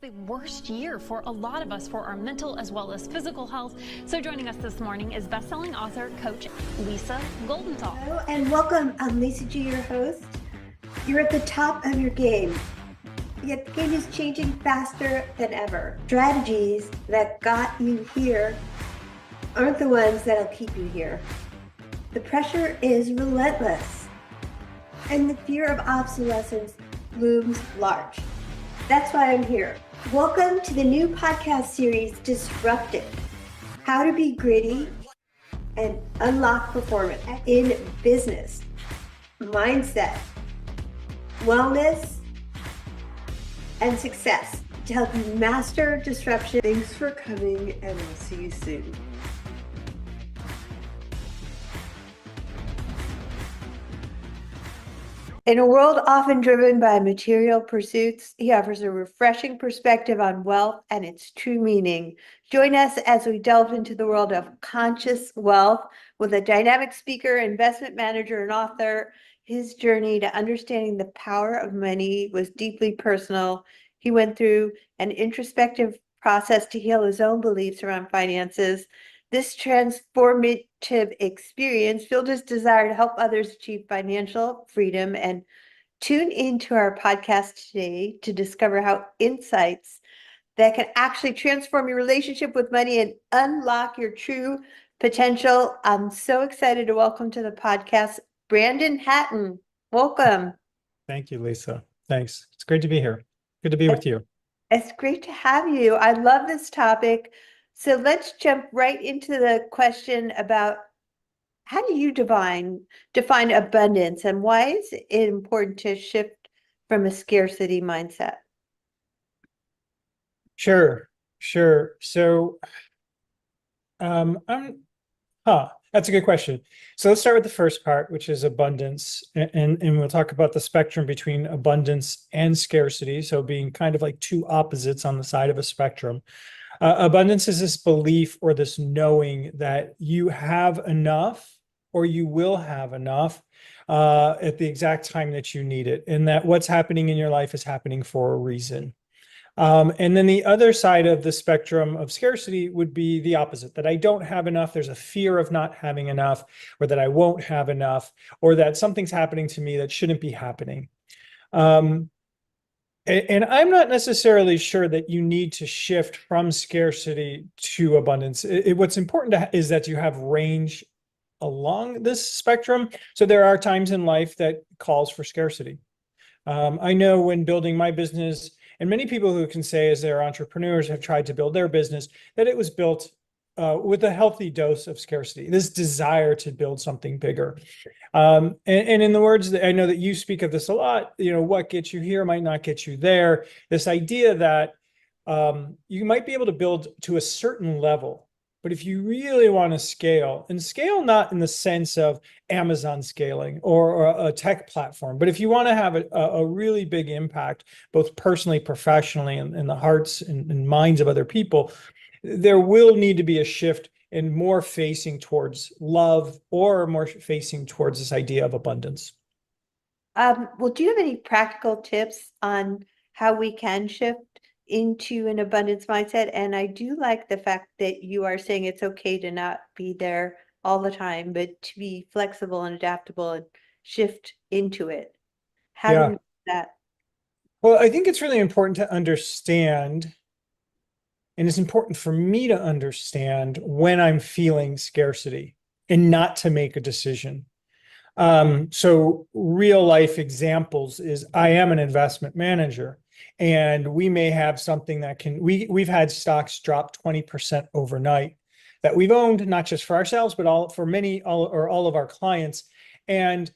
The worst year for a lot of us for our mental as well as physical health. So joining us this morning is best-selling author, coach Lisa Goldenthal. Hello and welcome. I'm Lisa G, your host. You're at the top of your game, yet the game is changing faster than ever. Strategies that got you here aren't the ones that'll keep you here. The pressure is relentless, and the fear of obsolescence looms large. That's why I'm here. Welcome to the new podcast series, Disrupted: How to Be Gritty and Unlock Performance in Business, Mindset, Wellness, and Success to help you master disruption. Thanks for coming, and I'll see you soon. In a world often driven by material pursuits, he offers a refreshing perspective on wealth and its true meaning. Join us as we delve into the world of conscious wealth with a dynamic speaker, investment manager, and author. His journey to understanding the power of money was deeply personal. He went through an introspective process to heal his own beliefs around finances. This transformative experience fueled his desire to help others achieve financial freedom. And tune into our podcast today to discover how insights that can actually transform your relationship with money and unlock your true potential. I'm so excited to welcome to the podcast Brandon Hatton. Welcome. Thank you, Lisa. Thanks. It's great to be here. Good to be with you. It's great to have you. I love this topic. So let's jump right into the question about how do you define abundance, and why is it important to shift from a scarcity mindset? Sure. So, that's a good question. So let's start with the first part, which is abundance, and we'll talk about the spectrum between abundance and scarcity. So being kind of like two opposites on the side of a spectrum. Abundance is this belief or this knowing that you have enough or you will have enough at the exact time that you need it, and that what's happening in your life is happening for a reason. And then the other side of the spectrum of scarcity would be the opposite, that I don't have enough. There's a fear of not having enough, or that I won't have enough, or that something's happening to me that shouldn't be happening. And I'm not necessarily sure that you need to shift from scarcity to abundance. What's important is that you have range along this spectrum. So there are times in life that calls for scarcity. I know when building my business, and many people who can say as they're entrepreneurs have tried to build their business, that it was built with a healthy dose of scarcity, this desire to build something bigger. And in the words that I know that you speak of this a lot, what gets you here might not get you there. This idea that you might be able to build to a certain level, but if you really want to scale, and scale not in the sense of Amazon scaling or a tech platform, but if you want to have a really big impact, both personally, professionally, and in the hearts and minds of other people, there will need to be a shift in more facing towards love, or more facing towards this idea of abundance. Well, do you have any practical tips on how we can shift into an abundance mindset? And I do like the fact that you are saying it's okay to not be there all the time, but to be flexible and adaptable and shift into it. How do we do that? Well, I think it's really important to understand, and it's important for me to understand when I'm feeling scarcity and not to make a decision. So real life examples is I am an investment manager, and we may have something that we've had stocks drop 20% overnight that we've owned, not just for ourselves, but all of our clients. And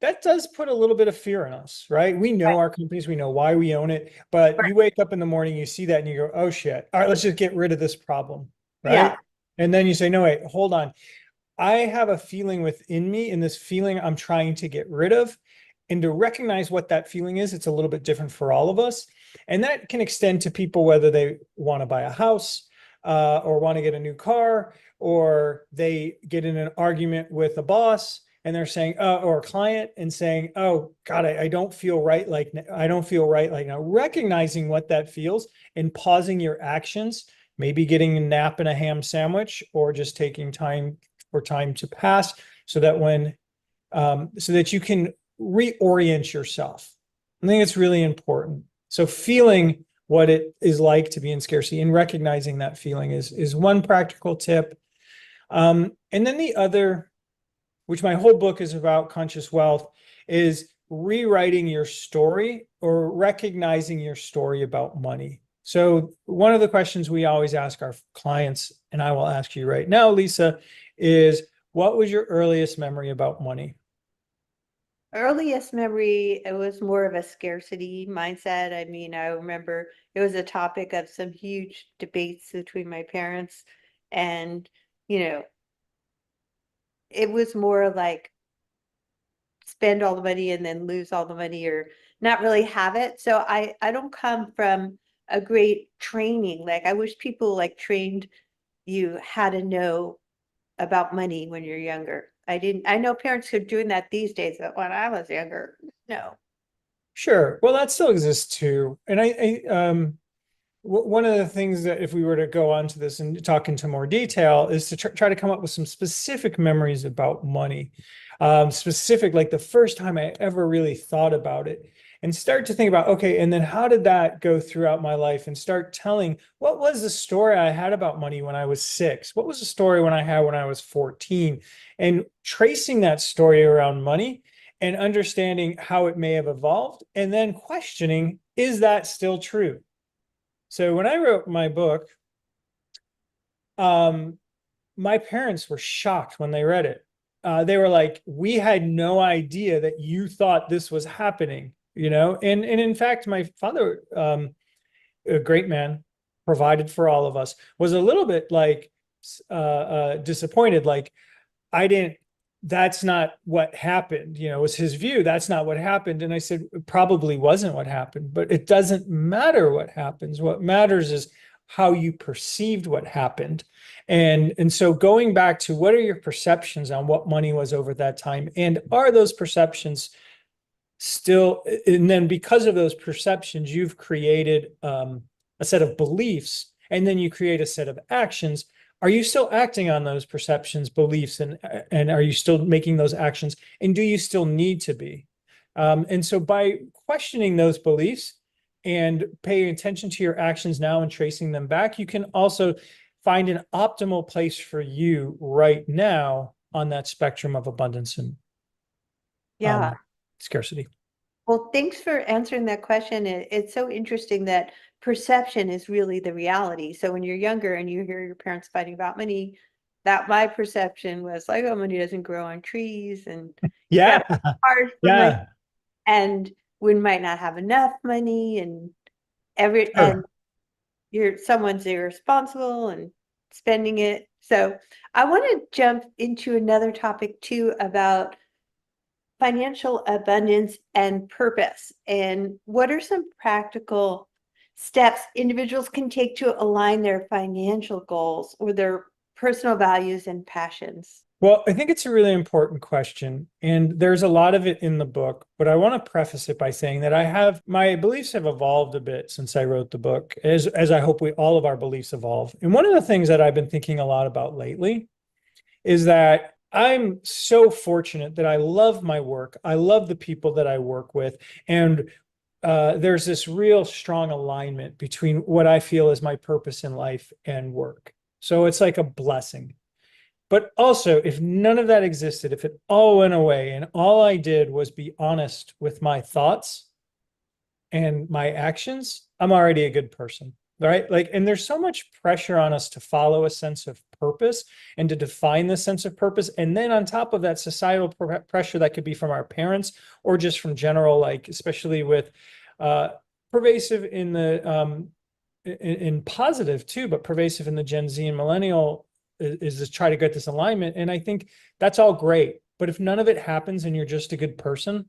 that does put a little bit of fear in us, right? We know our companies, we know why we own it, but you wake up in the morning, you see that and you go, oh shit, all right, let's just get rid of this problem, right? Yeah. And then you say, no, wait, hold on. I have a feeling within me, and this feeling I'm trying to get rid of. And to recognize what that feeling is, it's a little bit different for all of us. And that can extend to people, whether they want to buy a house or want to get a new car, or they get in an argument with a boss and they're saying, or a client and saying, oh God, I don't feel right. I don't feel right. Like now recognizing what that feels and pausing your actions, maybe getting a nap and a ham sandwich, or just taking time for time to pass so that so that you can reorient yourself. I think it's really important. So feeling what it is like to be in scarcity and recognizing that feeling is one practical tip. And then the other, which my whole book is about, conscious wealth, is rewriting your story or recognizing your story about money. So one of the questions we always ask our clients, and I will ask you right now, Lisa, is what was your earliest memory about money? Earliest memory, it was more of a scarcity mindset. I mean, I remember it was a topic of some huge debates between my parents, and, you know, it was more like spend all the money and then lose all the money or not really have it. So I don't come from a great training. Like I wish people like trained you how to know about money when you're younger. I know parents are doing that these days, but when I was younger, no. Sure. Well, that still exists too. And one of the things that if we were to go on to this and talk into more detail is to try to come up with some specific memories about money. Specific, like the first time I ever really thought about it, and start to think about, okay, and then how did that go throughout my life, and start telling what was the story I had about money when I was 6? What was the story when I had when I was 14? And tracing that story around money and understanding how it may have evolved, and then questioning, is that still true? So when I wrote my book, my parents were shocked when they read it. They were like, we had no idea that you thought this was happening, And in fact, my father, a great man, provided for all of us, was a little bit like disappointed, like, I didn't, that's not what happened, was his view. That's not what happened. And I said, it probably wasn't what happened, but it doesn't matter what happens. What matters is how you perceived what happened. And so going back to what are your perceptions on what money was over that time? And are those perceptions still, and then because of those perceptions, you've created a set of beliefs, and then you create a set of actions. Are you still acting on those perceptions, beliefs, and are you still making those actions? And do you still need to be? And so by questioning those beliefs and paying attention to your actions now and tracing them back, you can also find an optimal place for you right now on that spectrum of abundance and Yeah. scarcity. Well, thanks for answering that question. It's so interesting that perception is really the reality. So when you're younger and you hear your parents fighting about money, that my perception was like, oh, money doesn't grow on trees, and Yeah. hard for money, Yeah. and we might not have enough money, and Sure. and someone's irresponsible and spending it. So I want to jump into another topic too about financial abundance and purpose. And what are some practical steps individuals can take to align their financial goals or their personal values and passions? Well, I think it's a really important question, and there's a lot of it in the book, but I want to preface it by saying that my beliefs have evolved a bit since I wrote the book, as I hope all of our beliefs evolve. And one of the things that I've been thinking a lot about lately is that I'm so fortunate that I love my work. I love the people that I work with, and there's this real strong alignment between what I feel is my purpose in life and work. So it's like a blessing. But also, if none of that existed, if it all went away and all I did was be honest with my thoughts and my actions, I'm already a good person, right? Like, and there's so much pressure on us to follow a sense of purpose and to define the sense of purpose. And then on top of that, societal pressure that could be from our parents or just from general, like, especially with pervasive in the, in positive too, but pervasive in the Gen Z and millennial is to try to get this alignment. And I think that's all great. But if none of it happens and you're just a good person,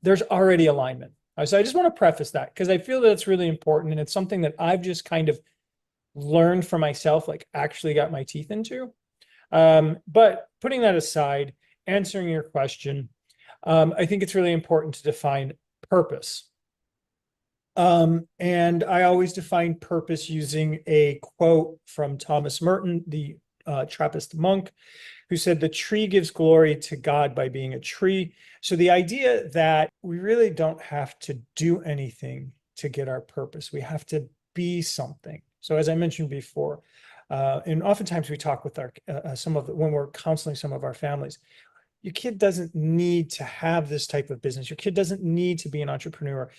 there's already alignment. So I just want to preface that because I feel that it's really important. And it's something that I've just kind of learned for myself, like actually got my teeth into. But putting that aside, answering your question, I think it's really important to define purpose. And I always define purpose using a quote from Thomas Merton, the Trappist monk, who said, "The tree gives glory to God by being a tree." So the idea that we really don't have to do anything to get our purpose. We have to be something. So as I mentioned before, and oftentimes we talk with our when we're counseling some of our families, your kid doesn't need to have this type of business. Your kid doesn't need to be an entrepreneur.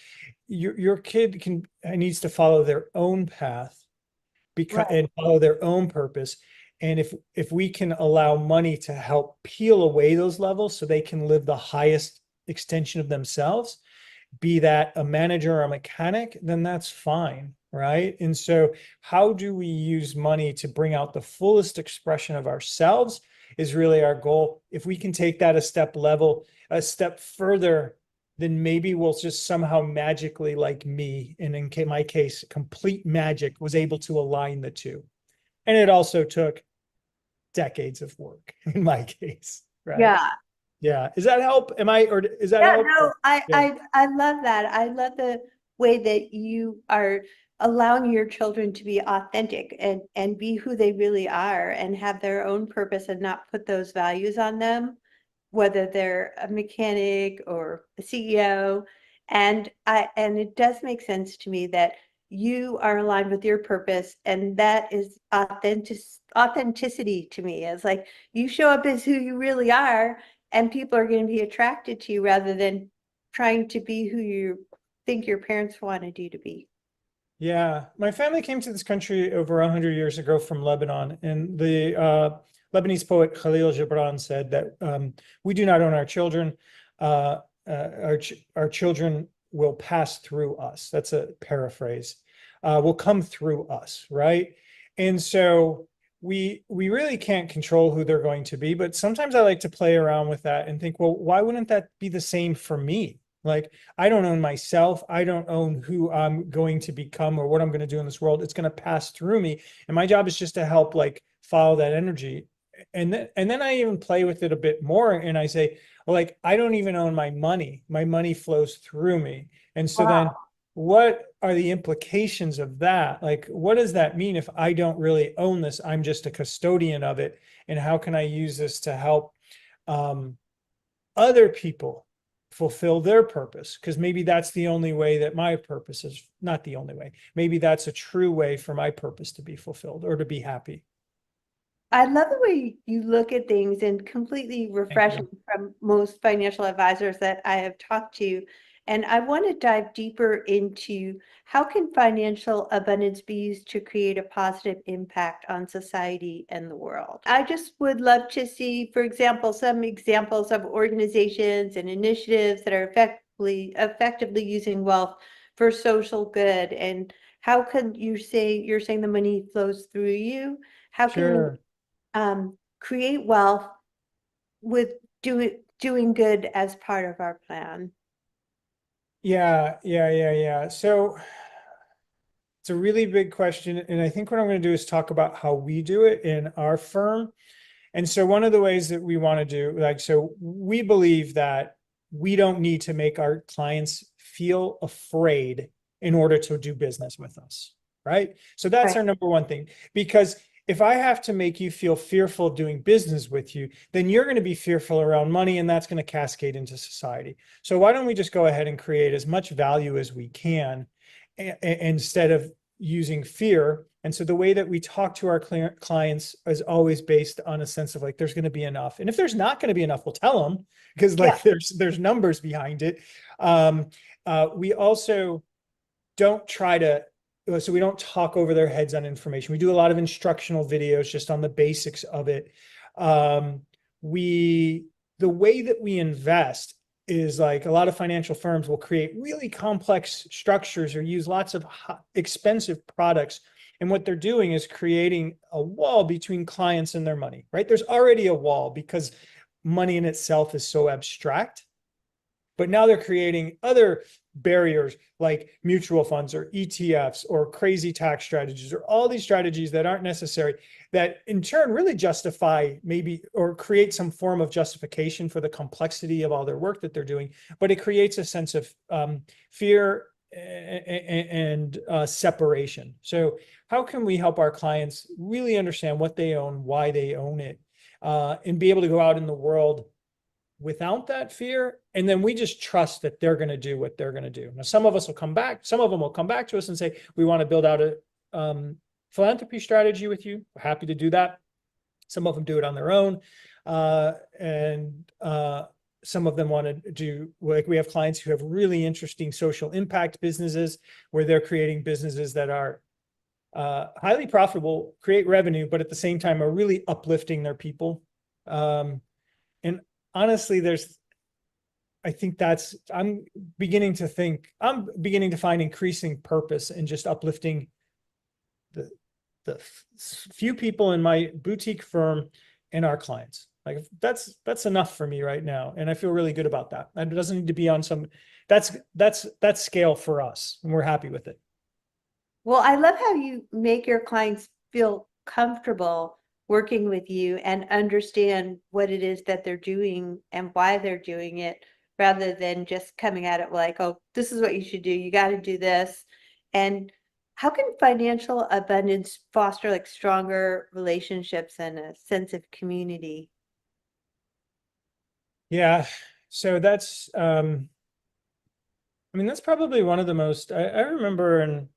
Your kid needs to follow their own path and follow their own purpose. And if we can allow money to help peel away those levels so they can live the highest extension of themselves, be that a manager or a mechanic, then that's fine, right? And so how do we use money to bring out the fullest expression of ourselves is really our goal. If we can take that a step further, then maybe we'll just somehow magically, like me, and in my case, complete magic, was able to align the two. And it also took decades of work in my case, right? Yeah. Yeah. Does that help? Is that Yeah, help? no, Yeah. I love that. I love the way that you are allowing your children to be authentic and be who they really are and have their own purpose and not put those values on them, whether they're a mechanic or a CEO. And it does make sense to me that you are aligned with your purpose, and that is authenticity to me. It's like you show up as who you really are, and people are going to be attracted to you rather than trying to be who you think your parents wanted you to be. Yeah, my family came to this country over 100 years ago from Lebanon, and the Lebanese poet Khalil Gibran said that we do not own our children. Our children will pass through us. That's a paraphrase. Will come through us, right? And so we really can't control who they're going to be, but sometimes I like to play around with that and think, well, why wouldn't that be the same for me? Like, I don't own myself. I don't own who I'm going to become or what I'm going to do in this world. It's going to pass through me. And my job is just to help, like, follow that energy. And then I even play with it a bit more. And I say, well, like, I don't even own my money. My money flows through me. And so then what are the implications of that? Like, what does that mean if I don't really own this? I'm just a custodian of it. And how can I use this to help other people fulfill their purpose? Because maybe that's the only way that my purpose is, not the only way. Maybe that's a true way for my purpose to be fulfilled or to be happy. I love the way you look at things, and completely refreshing from most financial advisors that I have talked to. And I want to dive deeper into how can financial abundance be used to create a positive impact on society and the world. I just would love to see, for example, some examples of organizations and initiatives that are effectively using wealth for social good. And how can you're saying the money flows through you? How can we create wealth with doing good as part of our plan? Yeah. So it's a really big question. And I think what I'm going to do is talk about how we do it in our firm. And so one of the ways that we want to do, so we believe that we don't need to make our clients feel afraid in order to do business with us, right? So that's our number one thing, because if I have to make you feel fearful of doing business with you, then you're going to be fearful around money, and that's going to cascade into society. So why don't we just go ahead and create as much value as we can instead of using fear? And so the way that we talk to our clients is always based on a sense of, like, there's going to be enough. And if there's not going to be enough, we'll tell them, because there's numbers behind it. We also don't try to, so we don't talk over their heads on information. We do a lot of instructional videos just on the basics of it. The way that we invest is, like, a lot of financial firms will create really complex structures or use lots of expensive products. And what they're doing is creating a wall between clients and their money, right? There's already a wall because money in itself is so abstract. But now they're creating other barriers like mutual funds or ETFs or crazy tax strategies or all these strategies that aren't necessary, that in turn really justify maybe or create some form of justification for the complexity of all their work that they're doing. But it creates a sense of fear and separation. So how can we help our clients really understand what they own, why they own it, and be able to go out in the world without that fear? And then we just trust that they're going to do what they're going to do. Now, some of us will come back. Some of them will come back to us and say, we want to build out a philanthropy strategy with you. We're happy to do that. Some of them do it on their own. Some of them want to do, like we have clients who have really interesting social impact businesses where they're creating businesses that are highly profitable, create revenue, but at the same time are really uplifting their people. And honestly, I'm beginning to find increasing purpose in just uplifting the few people in my boutique firm and our clients. Like that's enough for me right now. And I feel really good about that. And it doesn't need to be on that's scale for us, and we're happy with it. Well, I love how you make your clients feel comfortable working with you and understand what it is that they're doing and why they're doing it, rather than just coming at it like, oh, this is what you should do. You got to do this. And how can financial abundance foster like stronger relationships and a sense of community? Yeah. So that's, that's probably one of the most, I remember in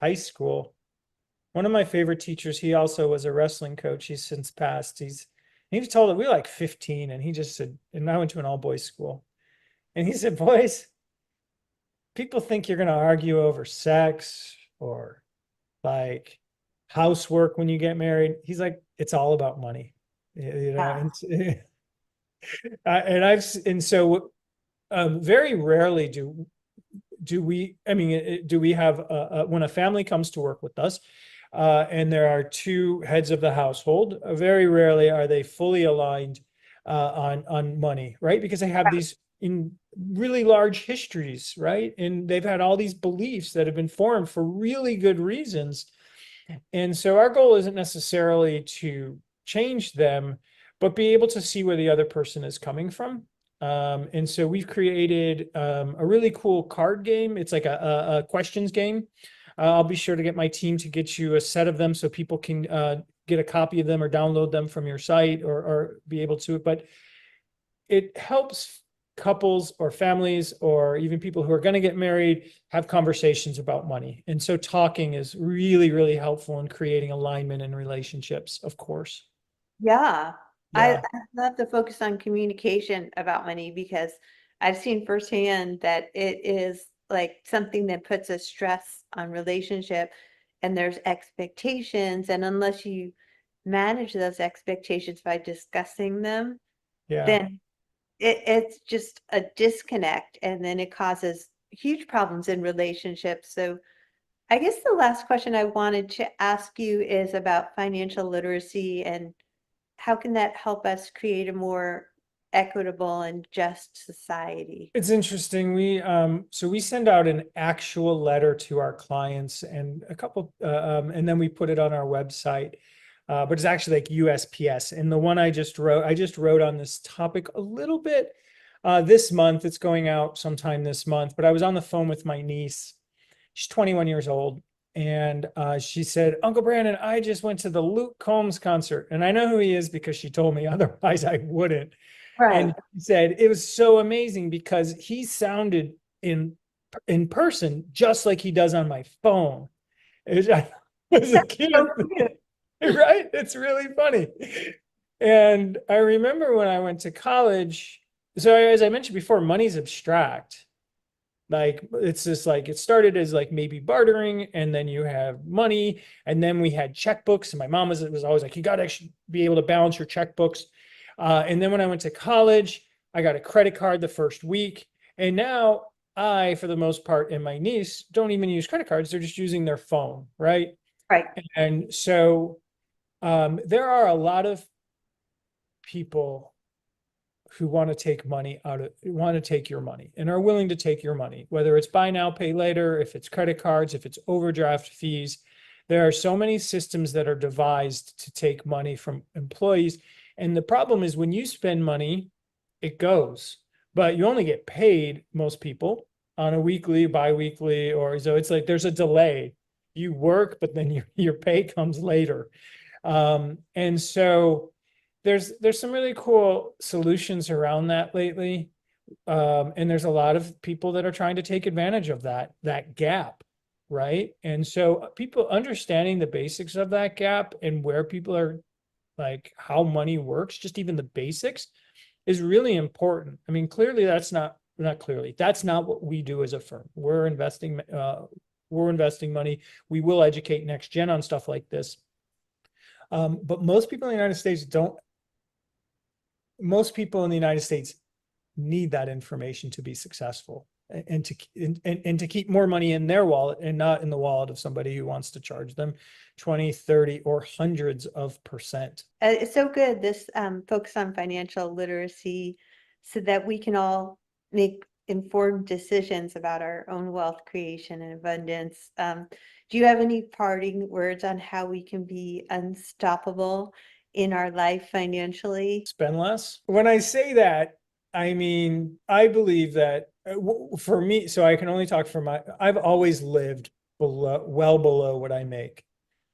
high school, one of my favorite teachers, he also was a wrestling coach. He's since passed. He was told that we were like 15, and he just said, and I went to an all boys school, and he said, boys, people think you're going to argue over sex or like housework when you get married. He's like, it's all about money, you know. Yeah. And so very rarely do we have when a family comes to work with us, and there are two heads of the household, very rarely are they fully aligned on money, right? Because they have these in really large histories, right? And they've had all these beliefs that have been formed for really good reasons. And so our goal isn't necessarily to change them, but be able to see where the other person is coming from. And so we've created a really cool card game. It's like a questions game. I'll be sure to get my team to get you a set of them so people can get a copy of them or download them from your site or be able to. But it helps couples or families or even people who are going to get married have conversations about money. And so talking is really, really helpful in creating alignment in relationships, of course. Yeah. Yeah. I love the focus on communication about money, because I've seen firsthand that it is like something that puts a stress on relationship, and there's expectations. And unless you manage those expectations by discussing them, Yeah. then it's just a disconnect, and then it causes huge problems in relationships. So I guess the last question I wanted to ask you is about financial literacy, and how can that help us create a more equitable and just society? It's interesting. So we send out an actual letter to our clients and and then we put it on our website. But it's actually like USPS. And the one I just wrote on this topic a little bit this month. It's going out sometime this month, but I was on the phone with my niece. She's 21 years old. And she said, Uncle Brandon, I just went to the Luke Combs concert. And I know who he is because she told me, otherwise I wouldn't. And he said it was so amazing because he sounded in person just like he does on my phone. As a kid, right? It's really funny. And I remember when I went to college. So as I mentioned before, money's abstract. Like it's just like it started as like maybe bartering, and then you have money, and then we had checkbooks. And my mom was always like, you got to actually be able to balance your checkbooks. And then when I went to college, I got a credit card the first week, and now I, for the most part, and my niece don't even use credit cards; they're just using their phone, right? Right. And so there are a lot of people who want to take your money and are willing to take your money, whether it's buy now, pay later, if it's credit cards, if it's overdraft fees. There are so many systems that are devised to take money from employees. And the problem is when you spend money, it goes, but you only get paid, most people, on a weekly, bi-weekly, or so it's like there's a delay. You work, but then your pay comes later. And so there's some really cool solutions around that lately. And there's a lot of people that are trying to take advantage of that gap, right? And so people understanding the basics of that gap and where people are, like how money works, just even the basics, is really important. I mean, clearly that's not what we do as a firm. We're investing money. We will educate next gen on stuff like this. But most people in the United States need that information to be successful and to keep more money in their wallet and not in the wallet of somebody who wants to charge them 20, 30, or hundreds of percent. It's so good, this focus on financial literacy, so that we can all make informed decisions about our own wealth creation and abundance. Do you have any parting words on how we can be unstoppable in our life financially? Spend less. When I say that, I mean, I believe that for me, so I can only talk for I've always lived well below what I make.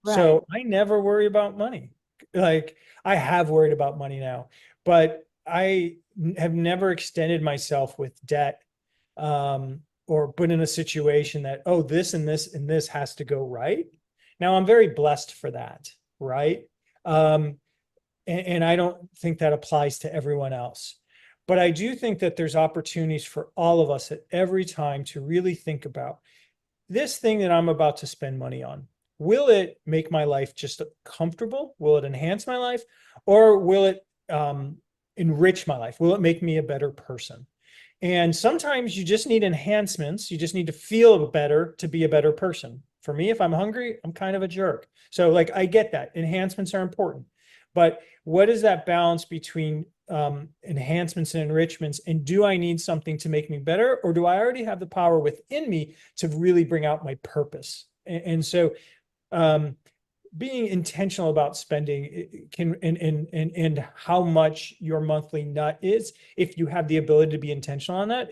Right. So I never worry about money. Like, I have worried about money now, but I have never extended myself with debt, or put in a situation that, oh, this and this and this has to go right. Now I'm very blessed for that, right? And I don't think that applies to everyone else. But I do think that there's opportunities for all of us at every time to really think about this thing that I'm about to spend money on. Will it make my life just comfortable? Will it enhance my life? Or will it enrich my life? Will it make me a better person? And sometimes you just need enhancements. You just need to feel better to be a better person. For me, if I'm hungry, I'm kind of a jerk. So like, I get that enhancements are important, but what is that balance between enhancements and enrichments? And do I need something to make me better? Or do I already have the power within me to really bring out my purpose? And so being intentional about spending can, and how much your monthly nut is, if you have the ability to be intentional on that,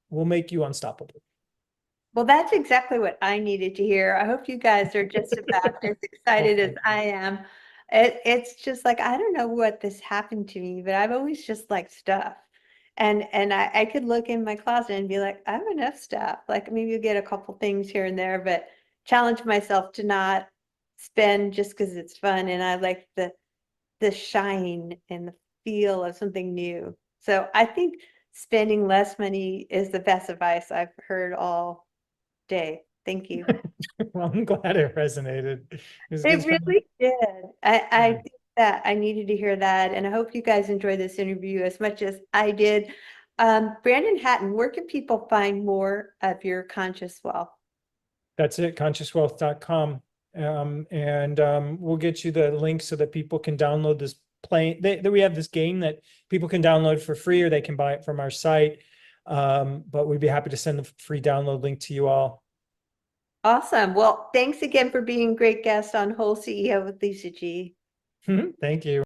will make you unstoppable. Well, that's exactly what I needed to hear. I hope you guys are just about as excited as I am. It's just like, I don't know what this happened to me, but I've always just liked stuff. And I could look in my closet and be like, I have enough stuff. Like maybe you get a couple things here and there, but challenge myself to not spend just because it's fun. And I like the shine and the feel of something new. So I think spending less money is the best advice I've heard all day. Thank you. Well, I'm glad it resonated. It really did. I think that I needed to hear that, and I hope you guys enjoyed this interview as much as I did. Brandon Hatton, where can people find more of your conscious wealth? That's it, consciousfwealth.com. We'll get you the link so that people can download this we have this game that people can download for free, or they can buy it from our site. But we'd be happy to send the free download link to you all. Awesome. Well, thanks again for being a great guest on WholeCEO with Lisa G. Thank you.